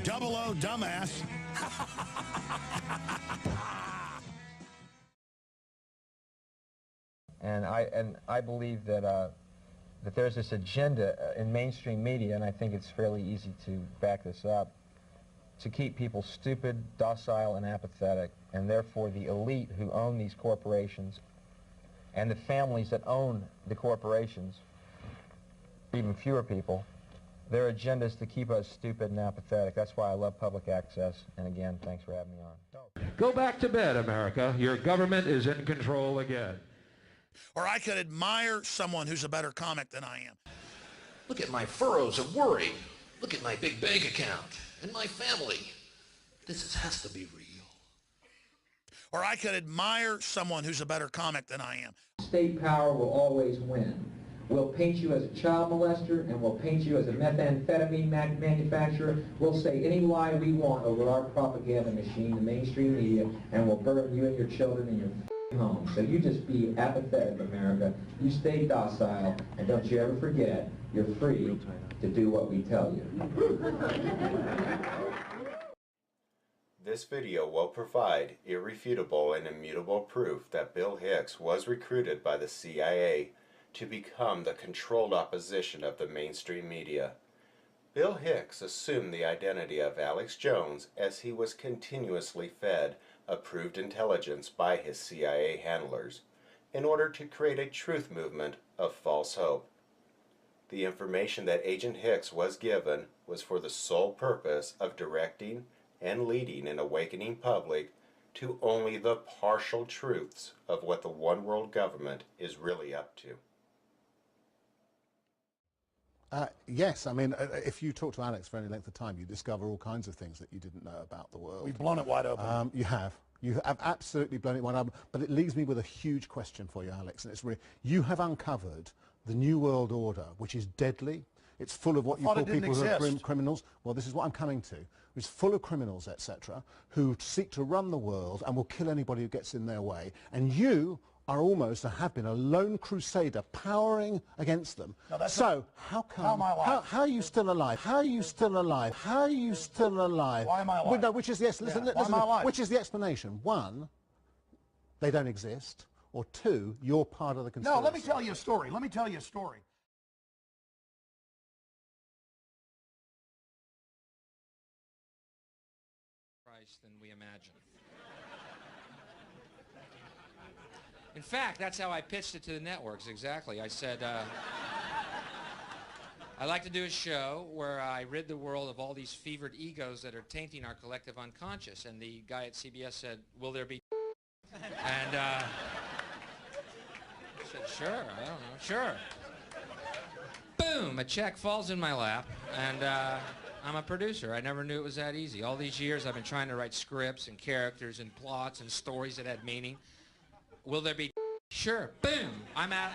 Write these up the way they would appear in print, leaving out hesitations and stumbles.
Double O dumbass. And I believe that that there's this agenda in mainstream media, and I think it's fairly easy to back this up, to keep people stupid, docile, and apathetic, and therefore the elite who own these corporations and the families that own the corporations, even fewer people, their agenda is to keep us stupid and apathetic. That's why I love public access, and again, thanks for having me on. Go back to bed, America. Your government is in control again. Or I could admire someone who's a better comic than I am. Look at my furrows of worry. Look at my big bank account and my family. Has to be real. Or I could admire someone who's a better comic than I am. State power will always win. We'll paint you as a child molester, and we'll paint you as a methamphetamine manufacturer. We'll say any lie we want over our propaganda machine, the mainstream media, and we'll burn you and your children in your home. So you just be apathetic, America. You stay docile, and don't you ever forget, you're free to do what we tell you. This video will provide irrefutable and immutable proof that Bill Hicks was recruited by the CIA to become the controlled opposition of the mainstream media. Bill Hicks assumed the identity of Alex Jones as he was continuously fed approved intelligence by his CIA handlers in order to create a truth movement of false hope. The information that Agent Hicks was given was for the sole purpose of directing and leading an awakening public to only the partial truths of what the one world government is really up to. Yes, I mean, if you talk to Alex for any length of time, you discover all kinds of things that you didn't know about the world. We've blown it wide open. You have. You have absolutely blown it wide open. But it leaves me with a huge question for you, Alex. And it's really, you have uncovered the New World Order, which is deadly. It's full of what you call people who are criminals. Well, this is what I'm coming to. It's full of criminals, etc., who seek to run the world and will kill anybody who gets in their way. And you are almost, or have been, a lone crusader powering against them. So how come? How are you still alive? How are you still alive? How are you still alive? Why am I alive? Well, no, which is yes. Listen, Why am I alive? which is the explanation? One, they don't exist, or two, you're part of the conspiracy. No, let me tell you a story. Let me tell you a story. Than we imagine. In fact, that's how I pitched it to the networks, exactly. I said, I'd like to do a show where I rid the world of all these fevered egos that are tainting our collective unconscious. And the guy at CBS said, will there be And I said, sure, I don't know, sure. Boom, a check falls in my lap, and I'm a producer. I never knew it was that easy. All these years I've been trying to write scripts and characters and plots and stories that had meaning. Will there be? Sure. Boom. I'm a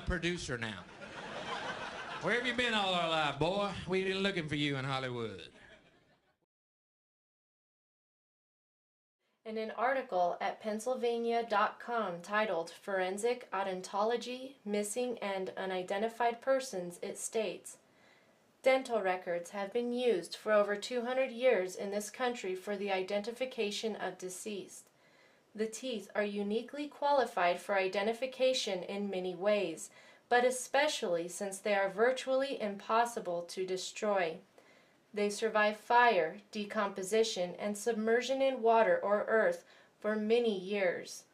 producer now. Where have you been all our life, boy? We've been looking for you in Hollywood. In an article at Pennsylvania.com titled Forensic Odontology, Missing and Unidentified Persons, it states, dental records have been used for over 200 years in this country for the identification of deceased. The teeth are uniquely qualified for identification in many ways, but especially since they are virtually impossible to destroy. They survive fire, decomposition, and submersion in water or earth for many years.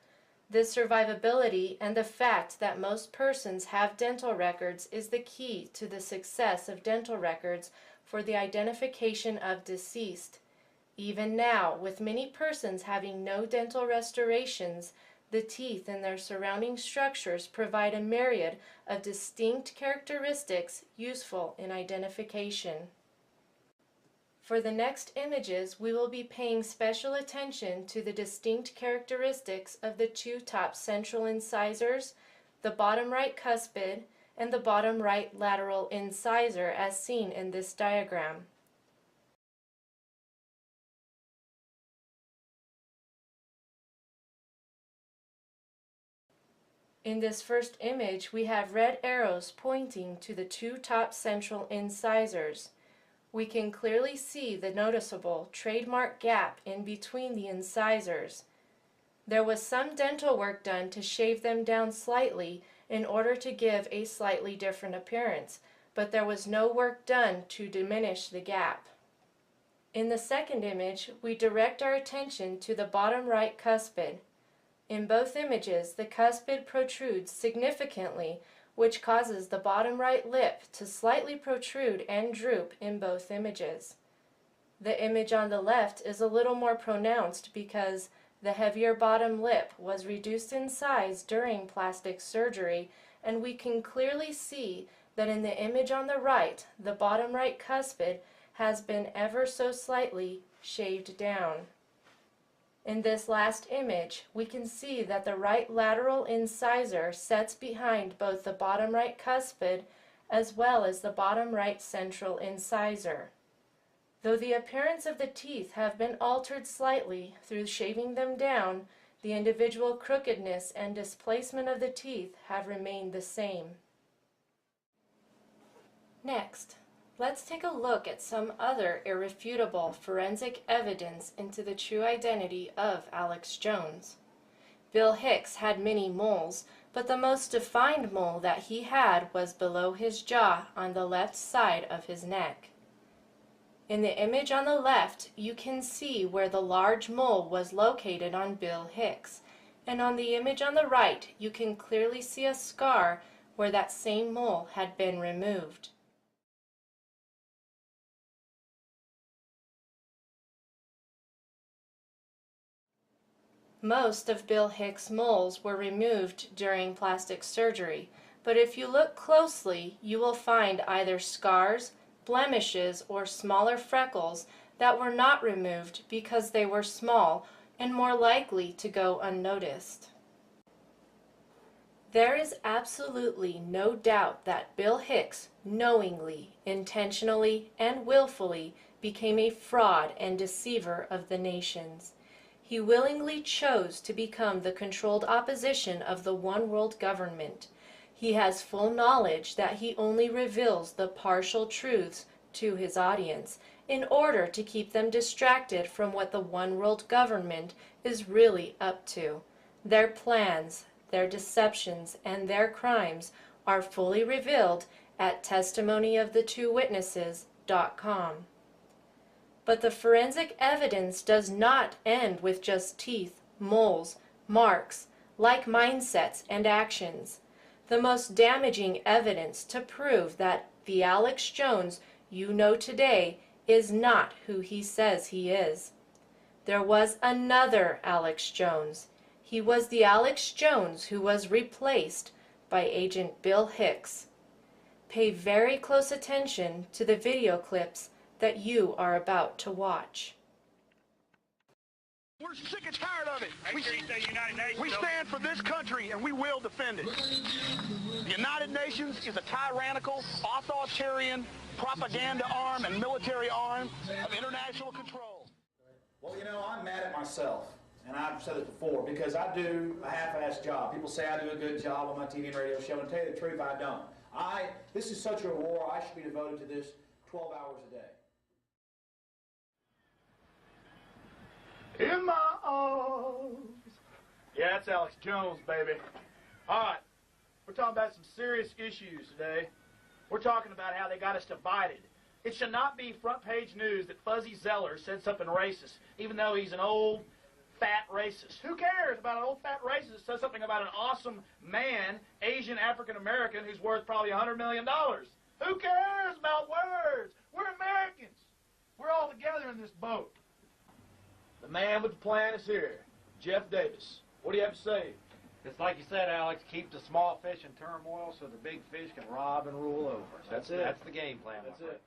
This survivability and the fact that most persons have dental records is the key to the success of dental records for the identification of deceased. Even now, with many persons having no dental restorations, the teeth and their surrounding structures provide a myriad of distinct characteristics useful in identification. For the next images, we will be paying special attention to the distinct characteristics of the two top central incisors, the bottom right cuspid, and the bottom right lateral incisor as seen in this diagram. In this first image, we have red arrows pointing to the two top central incisors. We can clearly see the noticeable trademark gap in between the incisors. There was some dental work done to shave them down slightly in order to give a slightly different appearance, but there was no work done to diminish the gap. In the second image, we direct our attention to the bottom right cuspid. In both images, the cuspid protrudes significantly, which causes the bottom right lip to slightly protrude and droop in both images. The image on the left is a little more pronounced because the heavier bottom lip was reduced in size during plastic surgery, and we can clearly see that in the image on the right, the bottom right cuspid has been ever so slightly shaved down. In this last image, we can see that the right lateral incisor sets behind both the bottom right cuspid as well as the bottom right central incisor. Though the appearance of the teeth have been altered slightly through shaving them down, the individual crookedness and displacement of the teeth have remained the same. Next, let's take a look at some other irrefutable forensic evidence into the true identity of Alex Jones. Bill Hicks had many moles, but the most defined mole that he had was below his jaw on the left side of his neck. In the image on the left, you can see where the large mole was located on Bill Hicks, and on the image on the right, you can clearly see a scar where that same mole had been removed. Most of Bill Hicks' moles were removed during plastic surgery, but if you look closely, you will find either scars, blemishes, or smaller freckles that were not removed because they were small and more likely to go unnoticed. There is absolutely no doubt that Bill Hicks knowingly, intentionally, and willfully became a fraud and deceiver of the nations. He willingly chose to become the controlled opposition of the one world government. He has full knowledge that he only reveals the partial truths to his audience in order to keep them distracted from what the one world government is really up to. Their plans, their deceptions, and their crimes are fully revealed at testimonyofthechewitnesses.com. But the forensic evidence does not end with just teeth, moles, marks, like mindsets and actions. The most damaging evidence to prove that the Alex Jones you know today is not who he says he is. There was another Alex Jones. He was the Alex Jones who was replaced by Agent Bill Hicks. Pay very close attention to the video clips that you are about to watch. We're sick and tired of it. We stand for this country and we will defend it. The United Nations is a tyrannical, authoritarian propaganda arm and military arm of international control. Well, you know, I'm mad at myself, and I've said it before, because I do a half-assed job. People say I do a good job on my TV and radio show, and to tell you the truth, I don't. This is such a war, I should be devoted to this 12 hours a day. In my arms. Yeah, that's Alex Jones, baby. All right, we're talking about some serious issues today. We're talking about how they got us divided. It should not be front-page news that Fuzzy Zeller said something racist, even though he's an old, fat racist. Who cares about an old, fat racist that says something about an awesome man, Asian, African-American, who's worth probably $100 million? Who cares about words? We're Americans. We're all together in this boat. The man with the plan is here, Jeff Davis. What do you have to say? It's like you said, Alex, keep the small fish in turmoil so the big fish can rob and rule over. So That's it. That's the game plan. That's it.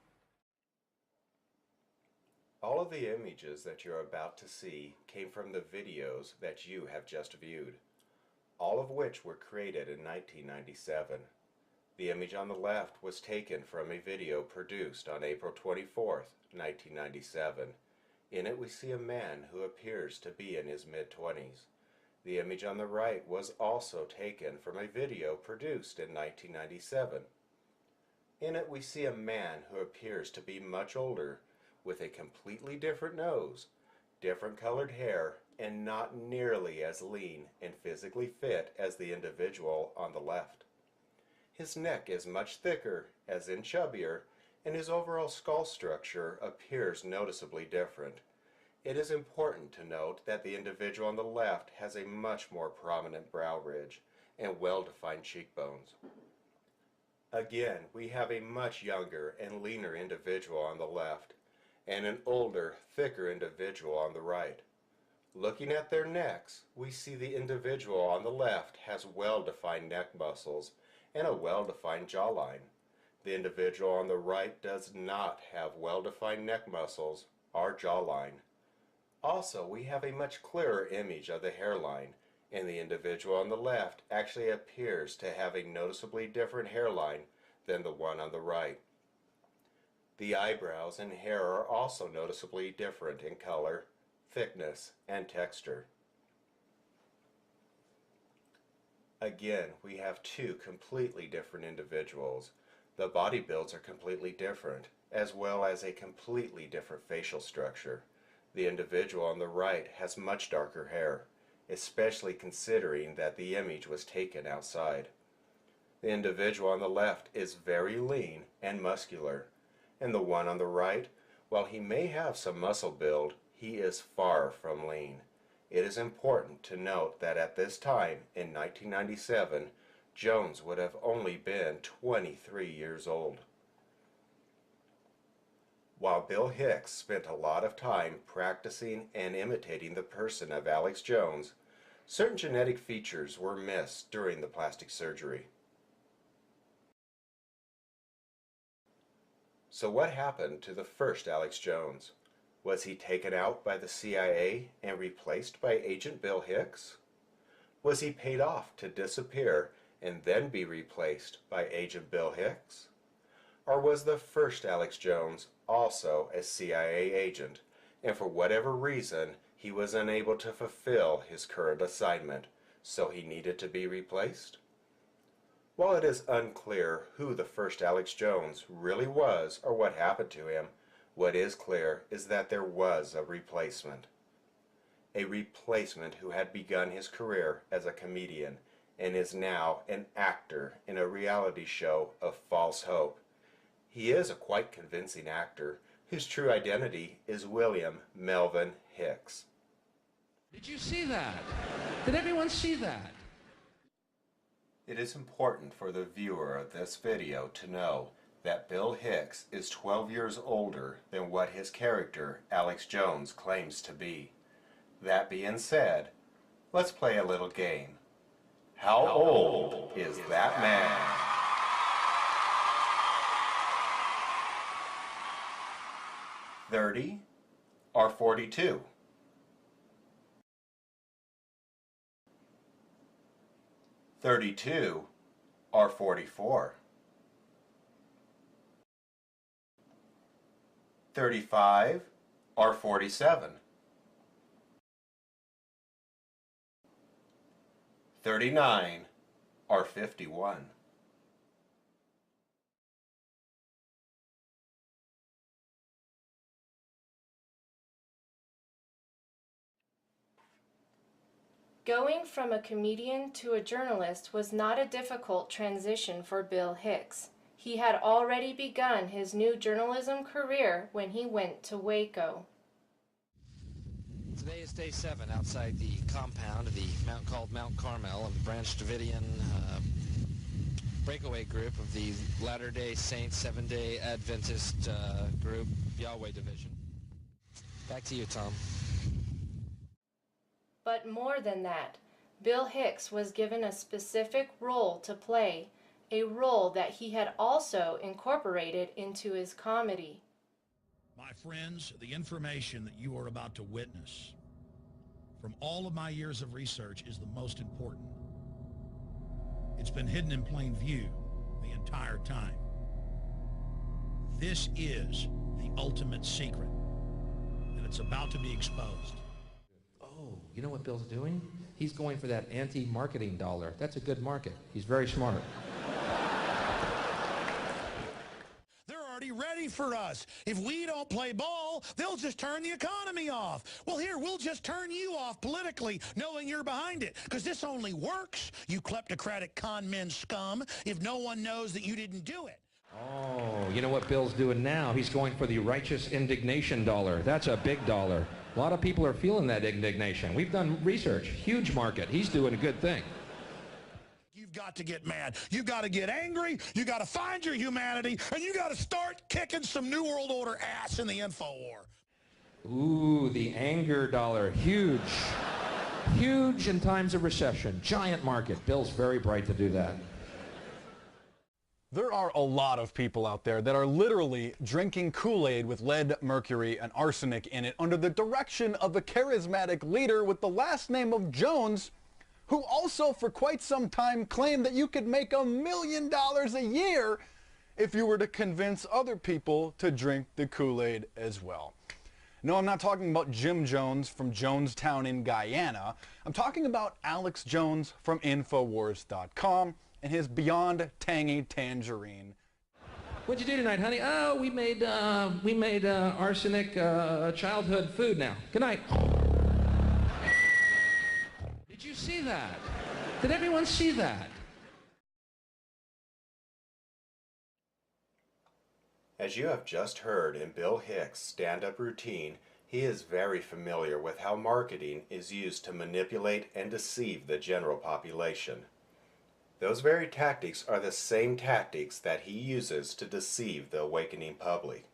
All of the images that you're about to see came from the videos that you have just viewed, all of which were created in 1997. The image on the left was taken from a video produced on April 24th, 1997. In it we see a man who appears to be in his mid-20s. The image on the right was also taken from a video produced in 1997. In it we see a man who appears to be much older, with a completely different nose, different colored hair, and not nearly as lean and physically fit as the individual on the left. His neck is much thicker, as in chubbier, and his overall skull structure appears noticeably different. It is important to note that the individual on the left has a much more prominent brow ridge and well-defined cheekbones. Again, we have a much younger and leaner individual on the left, and an older, thicker individual on the right. Looking at their necks, we see the individual on the left has well-defined neck muscles and a well-defined jawline. The individual on the right does not have well-defined neck muscles or jawline. Also, we have a much clearer image of the hairline, and the individual on the left actually appears to have a noticeably different hairline than the one on the right. The eyebrows and hair are also noticeably different in color, thickness, and texture. Again, we have two completely different individuals. The body builds are completely different, as well as a completely different facial structure. The individual on the right has much darker hair, especially considering that the image was taken outside. The individual on the left is very lean and muscular, and the one on the right, while he may have some muscle build, he is far from lean. It is important to note that at this time, in 1997, Jones would have only been 23 years old. While Bill Hicks spent a lot of time practicing and imitating the person of Alex Jones, certain genetic features were missed during the plastic surgery. So what happened to the first Alex Jones? Was he taken out by the CIA and replaced by Agent Bill Hicks? Was he paid off to disappear and then be replaced by Agent Bill Hicks? Or was the first Alex Jones also a CIA agent, and for whatever reason he was unable to fulfill his current assignment, so he needed to be replaced? While it is unclear who the first Alex Jones really was or what happened to him, what is clear is that there was a replacement. A replacement who had begun his career as a comedian and is now an actor in a reality show of false hope. He is a quite convincing actor whose true identity is William Melvin Hicks. Did you see that? Did everyone see that? It is important for the viewer of this video to know that Bill Hicks is 12 years older than what his character, Alex Jones, claims to be. That being said, let's play a little game. How old is that man? $30 or $42? $32 or $44? $35 or $47? $39 or $51? Going from a comedian to a journalist was not a difficult transition for Bill Hicks. He had already begun his new journalism career when he went to Waco. Today is day 7 outside the compound of the mount called Mount Carmel of the Branch Davidian breakaway group of the Latter-day Saints Seventh-day Adventist group, Yahweh Division. Back to you, Tom. But more than that, Bill Hicks was given a specific role to play, a role that he had also incorporated into his comedy. My friends, the information that you are about to witness from all of my years of research is the most important. It's been hidden in plain view the entire time. This is the ultimate secret, and it's about to be exposed. Oh, you know what Bill's doing? He's going for that anti-marketing dollar. That's a good market. He's very smart. They're already ready for us. If we don't play ball, they'll just turn the economy off. Well, here, we'll just turn you off politically, knowing you're behind it, because this only works, you kleptocratic con men scum, if no one knows that you didn't do it. Oh, you know what Bill's doing now? He's going for the righteous indignation dollar. That's a big dollar. A lot of people are feeling that indignation. We've done research. Huge market. He's doing a good thing. You've got to get mad. You've got to get angry. You've got to find your humanity, and you got to start kicking some New World Order ass in the info war. Ooh, the anger dollar. Huge. Huge in times of recession. Giant market. Bill's very bright to do that. There are a lot of people out there that are literally drinking Kool-Aid with lead, mercury, and arsenic in it under the direction of a charismatic leader with the last name of Jones, who also for quite some time claimed that you could make $1 million a year if you were to convince other people to drink the Kool-Aid as well. No, I'm not talking about Jim Jones from Jonestown in Guyana. I'm talking about Alex Jones from Infowars.com and his Beyond Tangy Tangerine. What'd you do tonight, honey? Oh, we made arsenic childhood food now. Good night. Did you see that? Did everyone see that? As you have just heard in Bill Hicks' stand-up routine, he is very familiar with how marketing is used to manipulate and deceive the general population. Those very tactics are the same tactics that he uses to deceive the awakening public.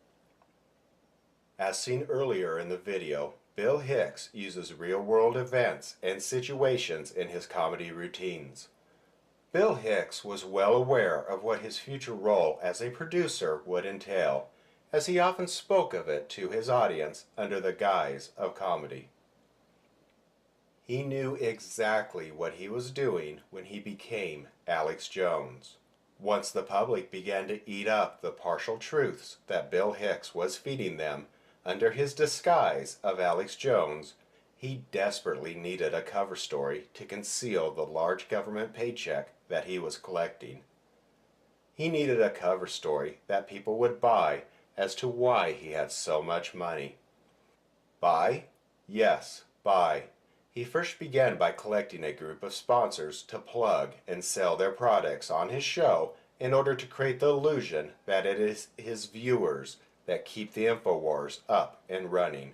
As seen earlier in the video, Bill Hicks uses real-world events and situations in his comedy routines. Bill Hicks was well aware of what his future role as a producer would entail, as he often spoke of it to his audience under the guise of comedy. He knew exactly what he was doing when he became Alex Jones. Once the public began to eat up the partial truths that Bill Hicks was feeding them under his disguise of Alex Jones, he desperately needed a cover story to conceal the large government paycheck that he was collecting. He needed a cover story that people would buy as to why he had so much money. Buy? Yes, buy. He first began by collecting a group of sponsors to plug and sell their products on his show in order to create the illusion that it is his viewers that keep the InfoWars up and running.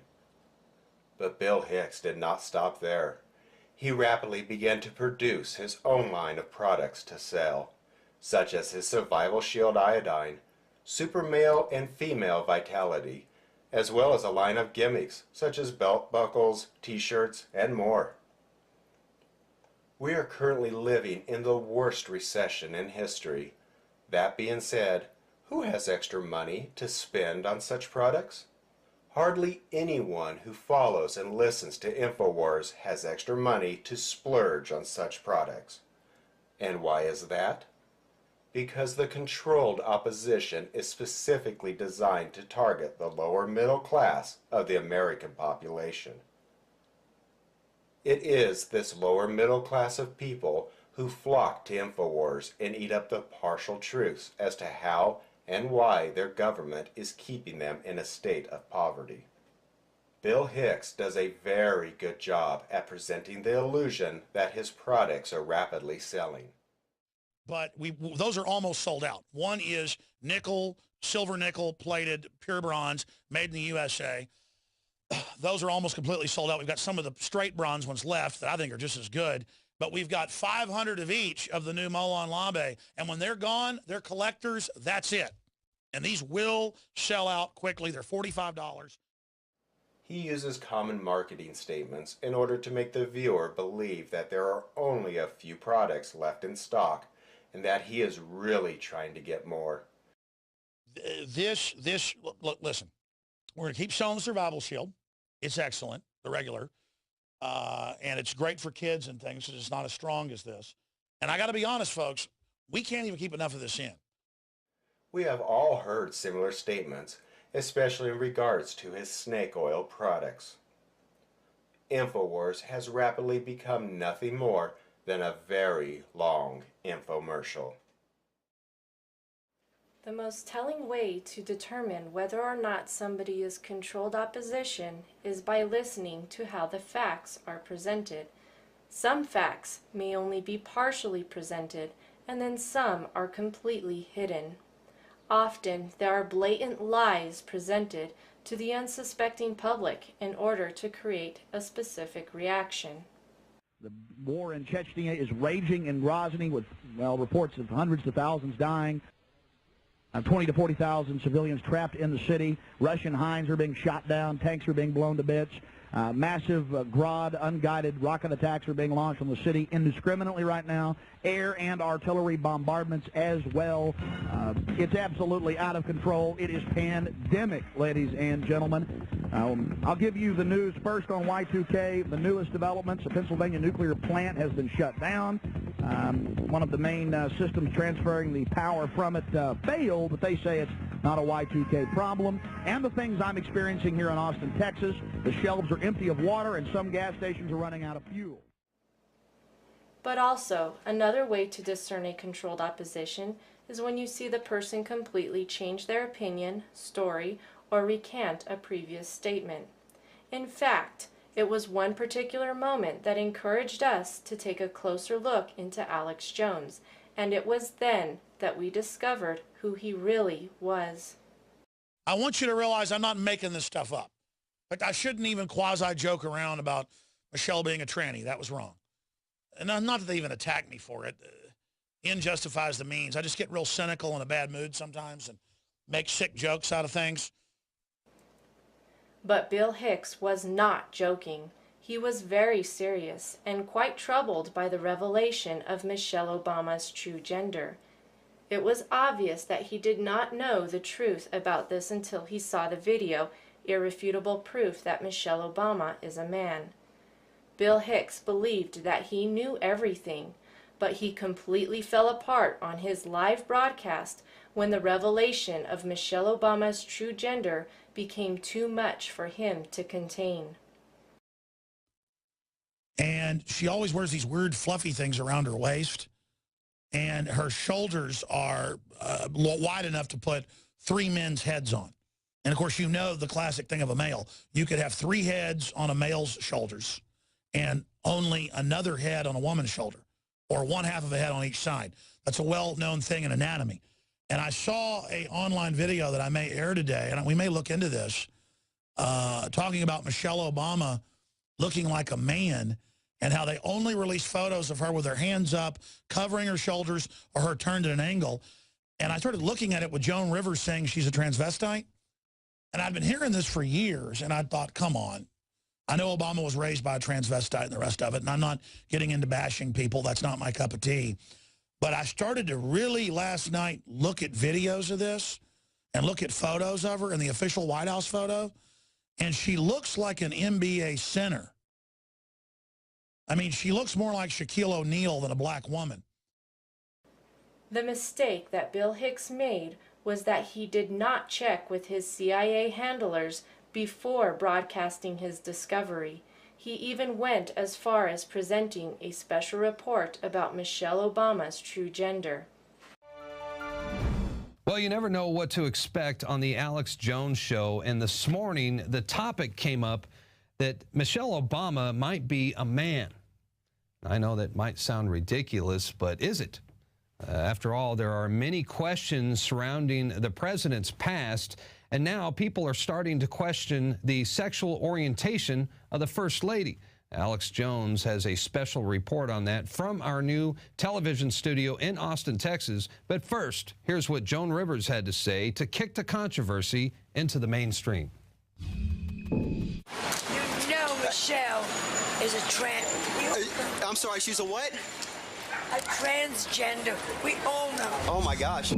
But Bill Hicks did not stop there. He rapidly began to produce his own line of products to sell, such as his Survival Shield Iodine, Super Male and Female Vitality, as well as a line of gimmicks such as belt buckles, t-shirts, and more. We are currently living in the worst recession in history. That being said, who has extra money to spend on such products? Hardly anyone who follows and listens to InfoWars has extra money to splurge on such products. And why is that? Because the controlled opposition is specifically designed to target the lower middle class of the American population. It is this lower middle class of people who flock to InfoWars and eat up the partial truths as to how and why their government is keeping them in a state of poverty. Bill Hicks does a very good job at presenting the illusion that his products are rapidly selling. But those are almost sold out. One is nickel, silver nickel plated, pure bronze, made in the USA. Those are almost completely sold out. We've got some of the straight bronze ones left that I think are just as good. But we've got 500 of each of the new Molon Labe. And when they're gone, they're collectors. That's it. And these will sell out quickly. They're $45. He uses common marketing statements in order to make the viewer believe that there are only a few products left in stock and that he is really trying to get more. Look, listen, we're going to keep selling the Survival Shield. It's excellent, the regular. And it's great for kids and things because it's not as strong as this. And I got to be honest, folks, we can't even keep enough of this in. We have all heard similar statements, especially in regards to his snake oil products. InfoWars has rapidly become nothing more than a very long infomercial. The most telling way to determine whether or not somebody is controlled opposition is by listening to how the facts are presented. Some facts may only be partially presented, and then some are completely hidden. Often there are blatant lies presented to the unsuspecting public in order to create a specific reaction. The war in Chechnya is raging in Grozny with, well, reports of hundreds of thousands dying. 20 to 40,000 civilians trapped in the city. Russian Hinds are being shot down. Tanks are being blown to bits. Massive Grad unguided rocket attacks are being launched on the city indiscriminately right now. Air and artillery bombardments as well. It's absolutely out of control. It is pandemic, ladies and gentlemen. I'll give you the news first on Y2K. The newest developments: a Pennsylvania nuclear plant has been shut down. One of the main systems transferring the power from it failed, but they say it's not a Y2K problem. And the things I'm experiencing here in Austin, Texas: the shelves are empty of water and some gas stations are running out of fuel. But also, another way to discern a controlled opposition is when you see the person completely change their opinion, story, or recant a previous statement. In fact, it was one particular moment that encouraged us to take a closer look into Alex Jones, and it was then that we discovered who he really was. I want you to realize I'm not making this stuff up. Like, I shouldn't even quasi-joke around about Michelle being a tranny. That was wrong. And not that they even attack me for it. End justifies the means. I just get real cynical in a bad mood sometimes and make sick jokes out of things. But Bill Hicks was not joking. He was very serious and quite troubled by the revelation of Michelle Obama's true gender. It was obvious that he did not know the truth about this until he saw the video, Irrefutable Proof that Michelle Obama is a Man. Bill Hicks believed that he knew everything, but he completely fell apart on his live broadcast when the revelation of Michelle Obama's true gender became too much for him to contain. And she always wears these weird fluffy things around her waist, and her shoulders are wide enough to put 3 men's heads on. And of course, you know the classic thing of a male. You could have 3 heads on a male's shoulders and only another head on a woman's shoulder, or 1/2 of a head on each side. That's a well-known thing in anatomy. And I saw an online video that I may air today, and we may look into this, talking about Michelle Obama looking like a man and how they only released photos of her with her hands up, covering her shoulders, or her turned at an angle. And I started looking at it with Joan Rivers saying she's a transvestite. And I'd been hearing this for years, and I thought, come on. I know Obama was raised by a transvestite and the rest of it, and I'm not getting into bashing people. That's not my cup of tea. But I started to really last night look at videos of this and look at photos of her in the official White House photo, and she looks like an NBA center. I mean, she looks more like Shaquille O'Neal than a black woman. The mistake that Bill Hicks made was that he did not check with his CIA handlers before broadcasting his discovery. He even went as far as presenting a special report about Michelle Obama's true gender. Well, you never know what to expect on the Alex Jones show, and this morning the topic came up that Michelle Obama might be a man. I know that might sound ridiculous, but is it? After all, there are many questions surrounding the president's past, and now people are starting to question the sexual orientation of the First Lady. Alex Jones has a special report on that from our new television studio in Austin, Texas. But first, here's what Joan Rivers had to say to kick the controversy into the mainstream. You know Michelle is a I'm sorry, she's a what? A transgender. We all know. Oh, my gosh.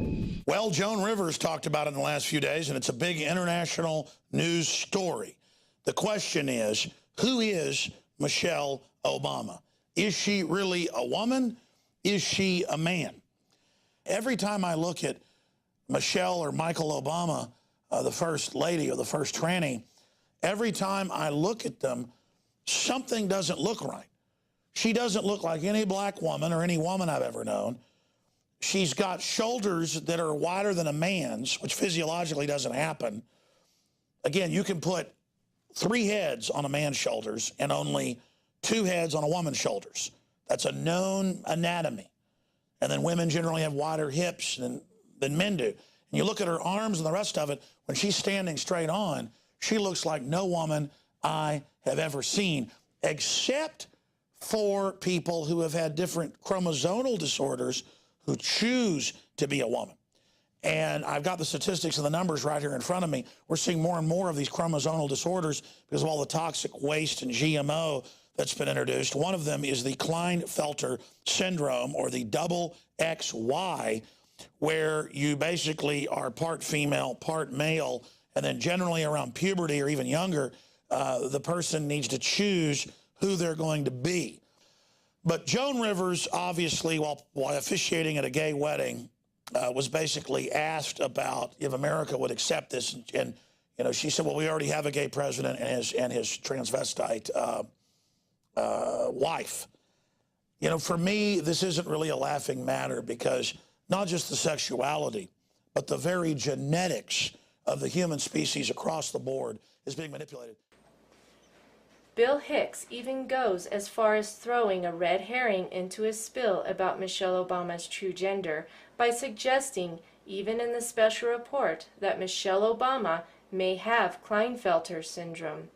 Well, Joan Rivers talked about it in the last few days, and it's a big international news story. The question is, who is Michelle Obama? Is she really a woman? Is she a man? Every time I look at Michelle or Michael Obama, the first lady or the first tranny, every time I look at them, something doesn't look right. She doesn't look like any black woman or any woman I've ever known. She's got shoulders that are wider than a man's, which physiologically doesn't happen. Again, you can put 3 heads on a man's shoulders and only 2 heads on a woman's shoulders. That's a known anatomy. And then women generally have wider hips than men do. And you look at her arms and the rest of it, when she's standing straight on, she looks like no woman I have ever seen, except for people who have had different chromosomal disorders who choose to be a woman. And I've got the statistics and the numbers right here in front of me. We're seeing more and more of these chromosomal disorders because of all the toxic waste and GMO that's been introduced. One of them is the Klinefelter syndrome, or the double XY, where you basically are part female, part male, and then generally around puberty or even younger, the person needs to choose who they're going to be. But Joan Rivers, obviously, while officiating at a gay wedding, was basically asked about if America would accept this, and you know, she said, "Well, we already have a gay president and his transvestite wife." You know, for me, this isn't really a laughing matter, because not just the sexuality, but the very genetics of the human species across the board is being manipulated. Bill Hicks even goes as far as throwing a red herring into his spill about Michelle Obama's true gender by suggesting, even in the special report, that Michelle Obama may have Klinefelter syndrome.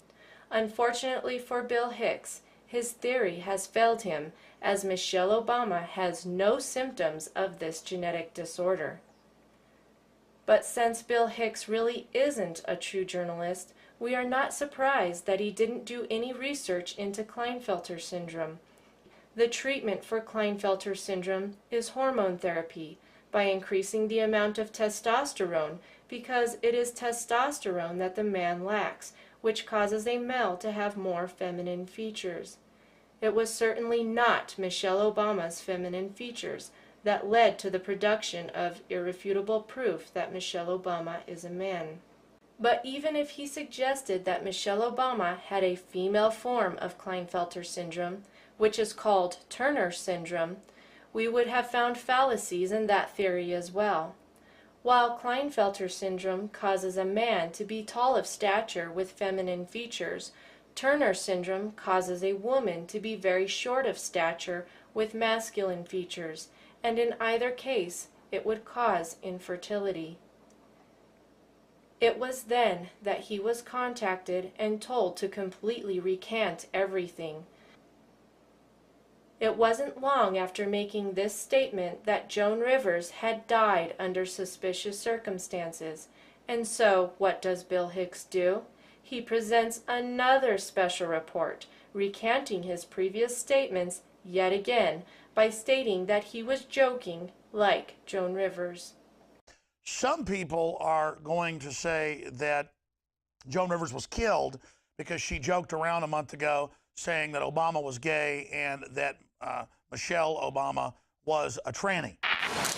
Unfortunately for Bill Hicks, his theory has failed him, as Michelle Obama has no symptoms of this genetic disorder. But since Bill Hicks really isn't a true journalist, we are not surprised that he didn't do any research into Klinefelter syndrome. The treatment for Klinefelter syndrome is hormone therapy by increasing the amount of testosterone, because it is testosterone that the man lacks, which causes a male to have more feminine features. It was certainly not Michelle Obama's feminine features that led to the production of irrefutable proof that Michelle Obama is a man. But even if he suggested that Michelle Obama had a female form of Klinefelter syndrome, which is called Turner syndrome, we would have found fallacies in that theory as well. While Klinefelter syndrome causes a man to be tall of stature with feminine features, Turner syndrome causes a woman to be very short of stature with masculine features, and in either case, it would cause infertility. It was then that he was contacted and told to completely recant everything. It wasn't long after making this statement that Joan Rivers had died under suspicious circumstances. And so, what does Bill Hicks do? He presents another special report, recanting his previous statements yet again by stating that he was joking like Joan Rivers. Some people are going to say that Joan Rivers was killed because she joked around a month ago saying that Obama was gay and that Michelle Obama was a tranny.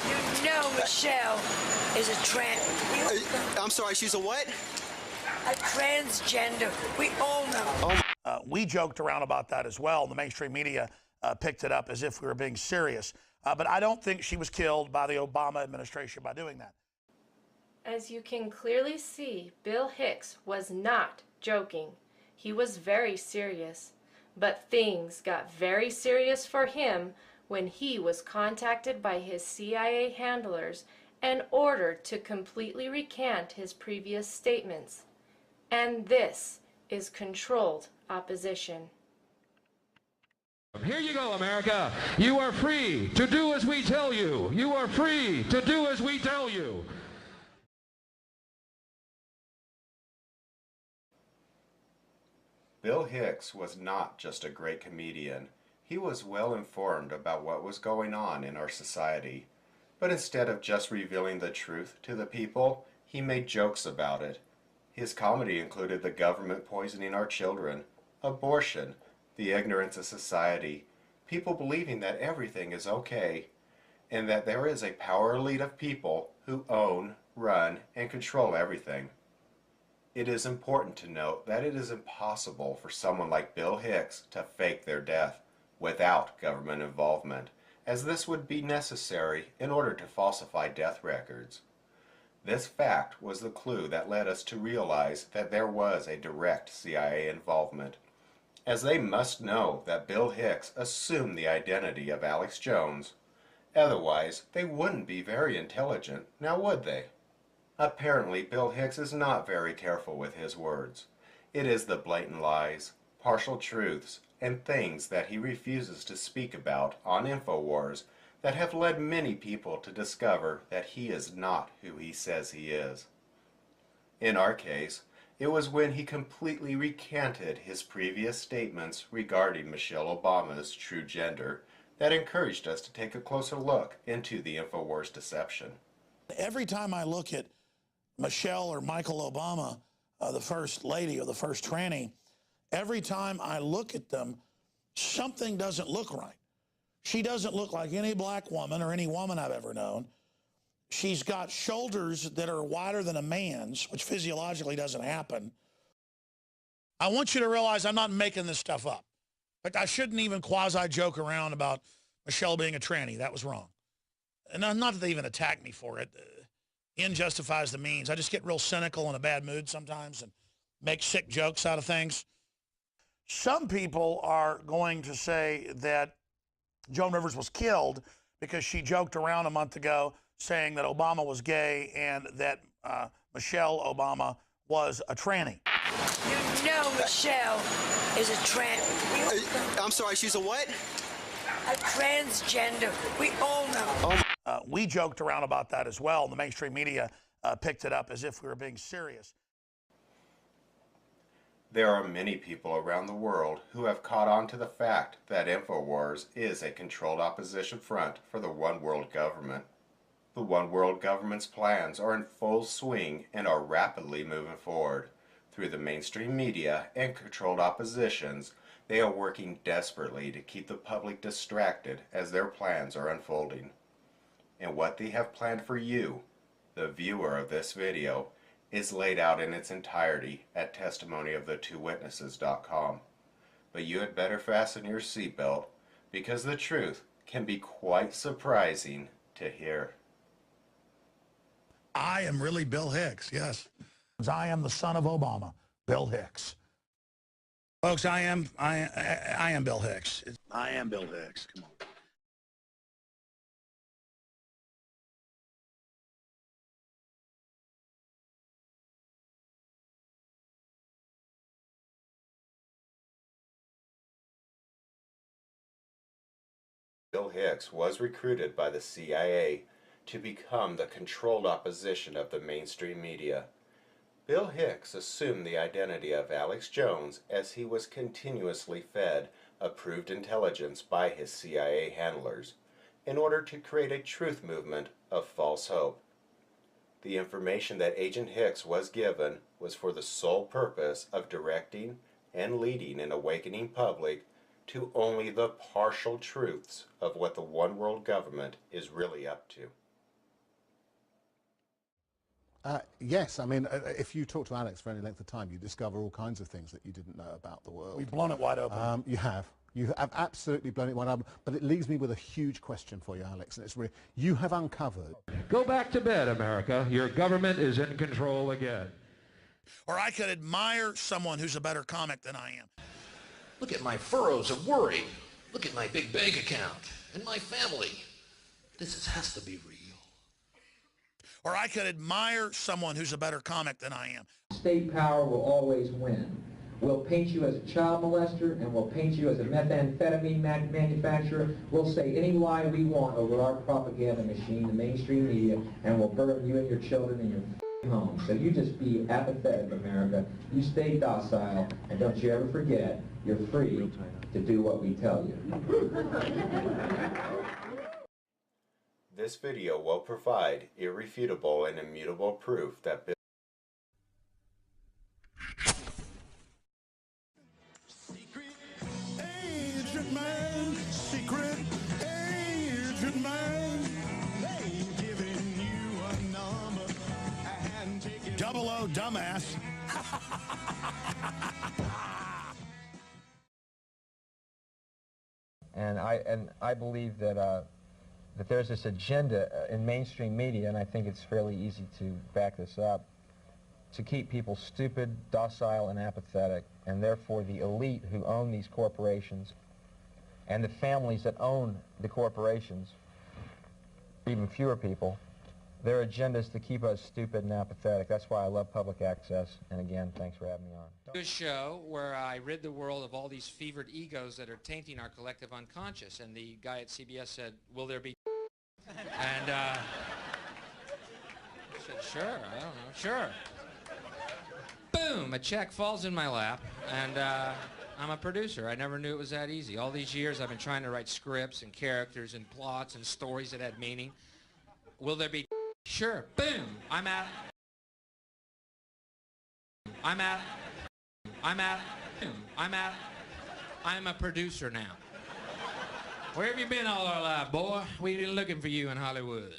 You know Michelle is a tranny. I'm sorry, she's a what? A transgender. We all know. We joked around about that as well. The mainstream media picked it up as if we were being serious. But I don't think she was killed by the Obama administration by doing that. As you can clearly see, Bill Hicks was not joking. He was very serious. But things got very serious for him when he was contacted by his CIA handlers and ordered to completely recant his previous statements. And this is controlled opposition. Here you go, America. You are free to do as we tell you. You are free to do as we tell you. Bill Hicks was not just a great comedian. He was well informed about what was going on in our society. But instead of just revealing the truth to the people, he made jokes about it. His comedy included the government poisoning our children, abortion, the ignorance of society, people believing that everything is okay, and that there is a power elite of people who own, run, and control everything. It is important to note that it is impossible for someone like Bill Hicks to fake their death without government involvement, as this would be necessary in order to falsify death records. This fact was the clue that led us to realize that there was a direct CIA involvement, as they must know that Bill Hicks assumed the identity of Alex Jones. Otherwise, they wouldn't be very intelligent, now would they? Apparently, Bill Hicks is not very careful with his words. It is the blatant lies, partial truths, and things that he refuses to speak about on InfoWars that have led many people to discover that he is not who he says he is. In our case, it was when he completely recanted his previous statements regarding Michelle Obama's true gender that encouraged us to take a closer look into the InfoWars deception. Every time I look at Michelle or Michael Obama, the first lady or the first tranny, every time I look at them, something doesn't look right. She doesn't look like any black woman or any woman I've ever known. She's got shoulders that are wider than a man's, which physiologically doesn't happen. I want you to realize I'm not making this stuff up. Like, I shouldn't even quasi-joke around about Michelle being a tranny. That was wrong. And not that they even attack me for it. End justifies the means. I just get real cynical in a bad mood sometimes and make sick jokes out of things. Some people are going to say that Joan Rivers was killed because she joked around a month ago saying that Obama was gay and that Michelle Obama was a tranny. You know Michelle is a tranny. I'm sorry, she's a what? A transgender. We all know. We joked around about that as well. The mainstream media picked it up as if we were being serious. There are many people around the world who have caught on to the fact that InfoWars is a controlled opposition front for the One World government. The One World government's plans are in full swing and are rapidly moving forward. Through the mainstream media and controlled oppositions, they are working desperately to keep the public distracted as their plans are unfolding. And what they have planned for you, the viewer of this video, is laid out in its entirety at testimonyofthetwowitnesses.com. But you had better fasten your seatbelt, because the truth can be quite surprising to hear. I am really Bill Hicks, yes. I am the son of Obama, Bill Hicks. Folks, I am Bill Hicks. I am Bill Hicks, come on. Bill Hicks was recruited by the CIA to become the controlled opposition of the mainstream media. Bill Hicks assumed the identity of Alex Jones as he was continuously fed approved intelligence by his CIA handlers in order to create a truth movement of false hope. The information that Agent Hicks was given was for the sole purpose of directing and leading an awakening public to only the partial truths of what the One World government is really up to. Yes, I mean, if you talk to Alex for any length of time, you discover all kinds of things that you didn't know about the world. We've blown it wide open. You have. You have absolutely blown it wide open. But it leaves me with a huge question for you, Alex, and it's you have uncovered. Go back to bed, America. Your government is in control again. Or I could admire someone who's a better comic than I am. Look at my furrows of worry. Look at my big bank account and my family. This has to be real. Or I could admire someone who's a better comic than I am. State power will always win. We'll paint you as a child molester, and we'll paint you as a methamphetamine manufacturer. We'll say any lie we want over our propaganda machine, the mainstream media, and we'll burn you and your children in your home. So you just be apathetic, America. You stay docile, and don't you ever forget, you're free to do what we tell you. This video will provide irrefutable and immutable proof that Bill Agent man, secret agent man. They ain't giving you a number and taking 00 dumbass. And I believe that that there's this agenda in mainstream media, and I think it's fairly easy to back this up, to keep people stupid, docile, and apathetic, and therefore the elite who own these corporations and the families that own the corporations, even fewer people, their agenda is to keep us stupid and apathetic. That's why I love public access, and again, thanks for having me on. A show where I rid the world of all these fevered egos that are tainting our collective unconscious, and the guy at CBS said, will there be and I said, sure, I don't know, sure. Boom, a check falls in my lap, and I'm a producer. I never knew it was that easy. All these years I've been trying to write scripts and characters and plots and stories that had meaning. Will there be sure, boom, I'm a producer now. Where have you been all our life, boy? We've been looking for you in Hollywood.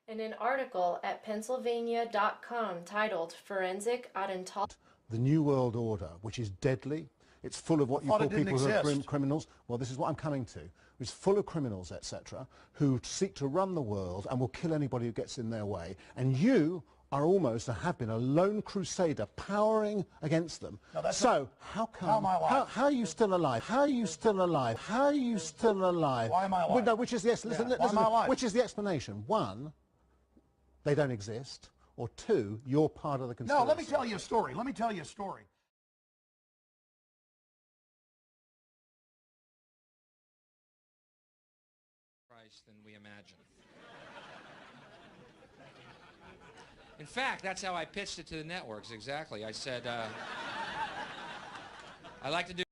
In an article at Pennsylvania.com titled Forensic Odontology. The New World Order, which is deadly. It's full of what you call people who are criminals. Well, this is what I'm coming to. It's full of criminals, etc., who seek to run the world and will kill anybody who gets in their way. And you are almost, have been, a lone crusader powering against them. So how come? How are you still alive? How are you still alive? How are you still alive? Why am I alive? Well, no, which is yes. Listen, Why am I alive? Which is the explanation? One, they don't exist, or two, you're part of the conspiracy. No, let me tell you a story. Let me tell you a story. Than we imagine. In fact, that's how I pitched it to the networks, exactly. I said, I like to do